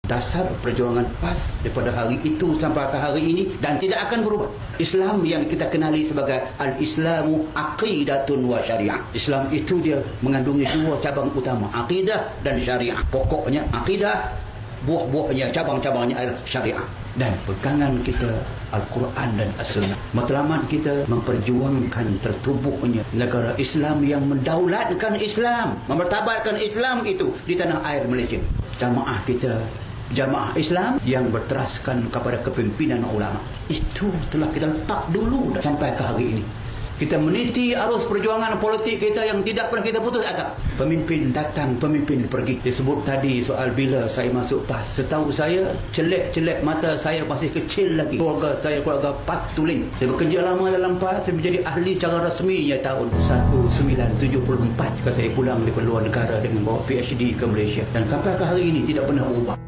Dasar perjuangan PAS daripada hari itu sampai ke hari ini dan tidak akan berubah. Islam yang kita kenali sebagai Al-Islamu aqidatun wa syariah. Islam itu dia mengandungi dua cabang utama, aqidah dan syariah. Pokoknya aqidah, buah-buahnya, cabang-cabangnya adalah syariah. Dan pegangan kita Al-Quran dan As-Sunnah. Matlamat kita memperjuangkan tertubuhnya negara Islam yang mendaulatkan Islam, memertabatkan Islam itu di tanah air Malaysia. Jamaah kita, jamaah Islam yang berteraskan kepada kepimpinan ulama. Itu telah kita letak dulu sampai ke hari ini. Kita meniti arus perjuangan politik kita yang tidak pernah kita putus asa. Pemimpin datang, pemimpin pergi. Disebut tadi soal bila saya masuk PAS. Setahu saya, celek-celek mata saya masih kecil lagi. Keluarga saya, keluarga PAS Tuling. Saya bekerja lama dalam PAS. Saya menjadi ahli secara rasminya tahun 1974. Ketika saya pulang di luar negara dengan bawa PhD ke Malaysia. Dan sampai ke hari ini tidak pernah berubah.